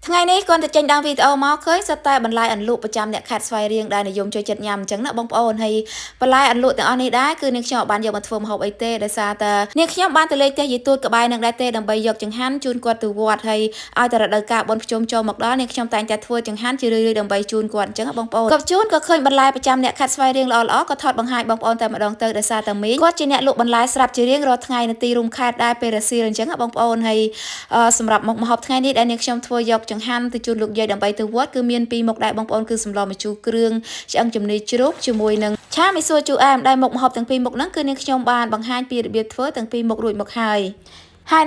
ថ្ងៃនេះគាត់ទៅចេញដើមវីដេអូមកឃើញសិតតែបន្លែអន្លក់ប្រចាំអ្នកខាត់ស្វាយរៀងដែលនិយមចូលចិត្តញ៉ាំអញ្ចឹងណាបងប្អូនហើយបន្លែអន្លក់ទាំងអស់នេះដែរគឺនាងខ្ញុំបានយកមកធ្វើម្ហូបអីទេដោយសារតែនាងខ្ញុំបានទៅលេងផ្ទះយាយទួតក្បែរនឹងដែរទេដើម្បីយកចង្ហាន់ជូនគាត់ទៅវត្តហើយឲ្យតែរដូវកាលបុណ្យភ្ជុំចូលមកដល់នាងខ្ញុំតែងតែធ្វើចង្ហាន់ជារឿយៗដើម្បីជូនគាត់អញ្ចឹងបងប្អូនគាត់ជូនក៏ឃើញបន្លែប្រចាំអ្នកខាត់ស្វាយរៀងល្អៗក៏ថតបង្ហាញបងប្អូនតែម្ដងទៅដោយសារតែមីងគាត់ជាអ្នកលក់បន្លែស្រាប់ជារៀងរាល់ថ្ងៃនៅទីរួមខេត្តដែរពេលរសៀលអញ្ចឹងបងប្អូនហើយសម្រាប់មុខម្ហូបថ្ងៃនេះដែលនាងខ្ញុំធ្វើយកចង្ហាន់ទៅជូនលោកយាយដើម្បីទៅវត្តគឺមានពីរមុខដែរបងប្អូនគឺសម្លម្ជូរគ្រឿងឆ្អឹងជំនីជ្រូកជាមួយនឹងឆាមីសួរជូរអែមដែលមុខម្ហូបទាំងពីរមុខហ្នឹងគឺនាងខ្ញុំបានបង្ហាញពីរបៀបធ្វើទាំងពីរមុខរួចមកហើយ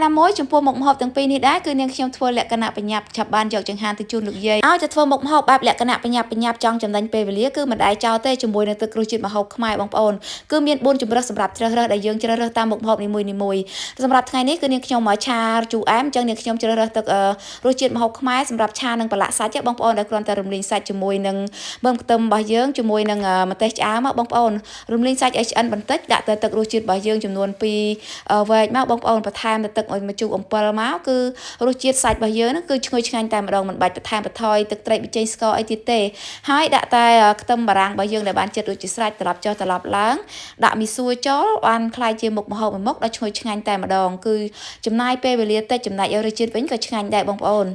ណាមួយចំពោះមុខម្ហូបទាំងពីរនេះដែរគឺនាងខ្ញុំធ្វើលក្ខណៈបញ្ញាប់ឆាប់បានយកចង្ហាន់ទៅជូនលោកយាយឲ្យទៅធ្វើមុខម្ហូបបែបលក្ខណៈបញ្ញាប់ចង់ចំណេញពេលវេលាគឺមិនដែរចោលទេជាមួយនឹងទឹករសជាតិម្ហូបខ្មែរបងប្អូនគឺមាន4ជម្រើសសម្រាប់ជ្រើសរើសដែលយើងជ្រើសរើសតាមមុខម្ហូបនីមួយៗសម្រាប់ថ្ងៃនេះគឺនាងខ្ញុំមកឆាជូរអែមអញ្ចឹងនាងខ្ញុំជ្រើសរើសទឹករសជាតិម្ហូបខ្មែរសម្រាប់ឆានឹងប្រឡាក់សាច់បងប្អូនដែលគ្រាន់តែរំលីងសាច់ជាមួយនឹងមើមខ្ទឹមរបស់យើងជាមួយនឹងម្ទេសឆ្អើមបងប្អូនរំលីងសាច់ឲ្យឆ្អិនបន្តិចដាក់ទៅទឹករសជាតិរបស់យើងចំនួន2វែកមកបងប្អូនបន្ថែមទៅទឹកឲ្យមកជូរអំពិលមកគឺរសជាតិសាច់របស់យើងហ្នឹងគឺឈ្ងុយឆ្ងាញ់តែម្ដងមិនបាច់បន្ថែមបន្ថយទឹកត្រីប៊ីចេងស្ករអីទៀតទេហើយដាក់តែខ្ទឹមបារាំងរបស់យើងដែលបានចិតរួចជាស្រេចត្រឡប់ចុះត្រឡប់ឡើងដាក់មីសួរចូលបានคล้ายជាមុខម្ហូបមួយមុខដ៏ឈ្ងុយឆ្ងាញ់តែម្ដងគឺចំណាយពេលវេលាតិចចំណែករសជាតិវិញក៏ឆ្ងាញ់ដែរបងប្អូន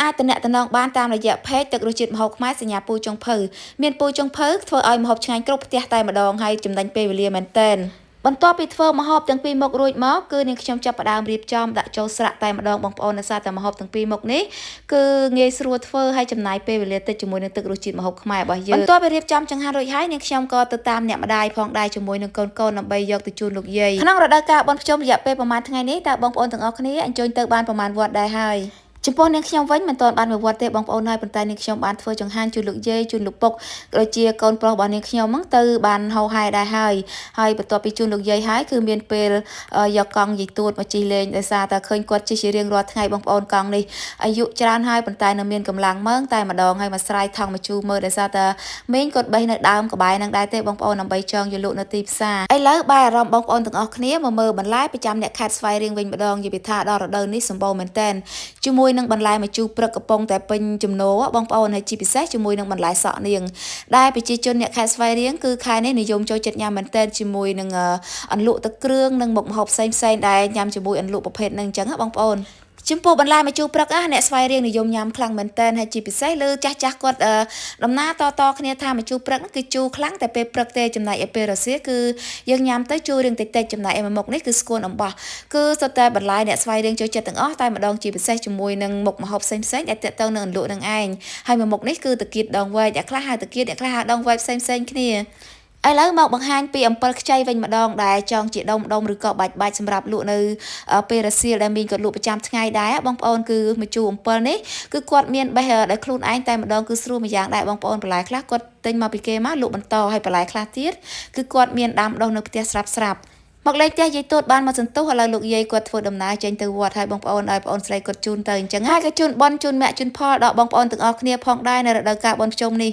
អាចតំណបានតាមរយៈ page ទឹករសជាតិម្ហូបខ្មែរសញ្ញាពូចុងភៅមានពូចុងភៅធ្វើឲ្យម្ហូបឆ្ងាញ់គ្រប់ផ្ទះតែម្ដងហើយចំណេញពេលវេលាមែនទែនបន្ទាប់ពីធ្វើម្ហូបទាំងពីរមុខរួចមកគឺនាងខ្ញុំចាប់ផ្ដើមរៀបចំដាក់ចូលស្រាក់តែម្ដងបងប្អូនដោយសារតែម្ហូបទាំងពីរមុខនេះគឺងាយស្រួលធ្វើហើយចំណាយពេលវេលាតិចជាមួយនឹងទឹករសជាតិម្ហូបខ្មែររបស់យើងបន្ទាប់ពីរៀបចំចង្ហាន់រួចហើយនាងខ្ញុំក៏ទៅតាមអ្នកម្ដាយផងដែរជាមួយនឹងកូនដើម្បីយកទៅជូនលោកយាយក្នុងរដូវកាលបុណ្យភ្ជុំរយៈពេលប្រហែលថ្ងៃនេះតើបងប្អូនទាំងអស់គ្នាអញ្ជើញទៅបានប្រហែលវត្តដែរហើយចំពោះនាងខ្ញុំវិញមិនទាន់បានមកវត្តទេបងប្អូនហើយប៉ុន្តែនាងខ្ញុំបានធ្វើចង្ហាន់ជូនលោកយាយជូនលោកពុកដូចជាកូនប្រុសរបស់នាងខ្ញុំហ្នឹងទៅបានហៅហែដែរហើយបន្ទាប់ពីជូនលោកយាយហើយគឺមានពេលយកកង់យាយទួតមកជិះលេងដោយសារតែឃើញគាត់ជិះជារៀងរាល់ថ្ងៃបងប្អូនកង់នេះអាយុច្រើនហើយប៉ុន្តែនៅមានកម្លាំងមើងតែម្ដងហើយមកស្រ័យថងមកជូរមើលដោយសារតែមីងគាត់បេះនៅដើមក្បែរហ្នឹងដែរទេបងប្អូនដើម្បីចង់យកលក់នៅទីផ្សារឥឡូវបាយអារម្មណ៍បងប្អូនទាំងអស់គ្នាមកមើលបន្លែប្រចាំអ្នកខេត្តស្វាយរៀងវិញម្ដងនិយាយថាដល់រដូវនេះសម្បូរមែនតើជាមួយនឹងបន្លែម្ជូរព្រឹកកំពុងតែពេញចំណូលបងប្អូនហើយជាពិសេសជាមួយនឹងបន្លែសក់នាងដែលប្រជាជនអ្នកខេត្តស្វាយរៀងគឺខែនេះនិយមចូលចិត្តញ៉ាំមែនទែនជាមួយនឹងអន្លក់ទឹកគ្រឿងនិងមុខម្ហូបផ្សេងដែលញ៉ាំជាមួយអន្លក់ប្រភេទហ្នឹងអញ្ចឹងបងប្អូនចំពោះបន្លែម្ជូរព្រឹកអ្នកស្វាយរៀងនិយមញ៉ាំខ្លាំងមែនទែនហើយជាពិសេសលើចាស់គាត់ដំណើរតគ្នាថាម្ជូរព្រឹកគឺជូរខ្លាំងតែពេលព្រឹកទេចំណែកឯពេលរសៀលគឺយើងញ៉ាំទៅជូររៀងតិចចំណែកឯមួយមុខនេះគឺស្គួនអំបោះគឺសុទ្ធតែបន្លែអ្នកស្វាយរៀងចូលចិត្តទាំងអស់តែម្ដងជាពិសេសជាមួយនឹងមុខម្ហូបផ្សេងដែលទាក់ទងនឹងអន្លក់នឹងឯងហើយមួយមុខនេះគឺតាគៀតដងវែកអ្នកខ្លះហៅតាគៀតអ្នកខ្លះហៅដងវែកផ្សេងគ្នាឥឡូវមកបង្ហាញពីអំពិលខ្ចីវិញម្ដងដែលចង់ជាដុំឬក៏បាច់សម្រាប់លក់នៅពេលរសៀលដែលមីងគាត់លក់ប្រចាំថ្ងៃដែរបងប្អូនគឺម្ជូរអំពិលនេះគឺគាត់មានបេះដោយខ្លួនឯងតែម្ដងគឺស្រួលមួយយ៉ាងដែរបងប្អូនបន្លែខ្លះគាត់ទិញមកពីគេមកលក់បន្តហើយបន្លែខ្លះទៀតគឺគាត់មានដាំដុះនៅផ្ទះស្រាប់មកលេងផ្ទះយាយទួតបានមកសន្ទុះឥឡូវលោកយាយគាត់ធ្វើដំណើរចេញទៅវត្តហើយបងប្អូនឲ្យបងប្អូនស្រីគាត់ជូនទៅអញ្ចឹងហើយក៏ជូនបន់ជូនមាក់ជូនផលដល់បងប្អូនទាំងអស់គ្នាផងដែរនៅរដូវកាលបុណ្យភ្ជុំនេះ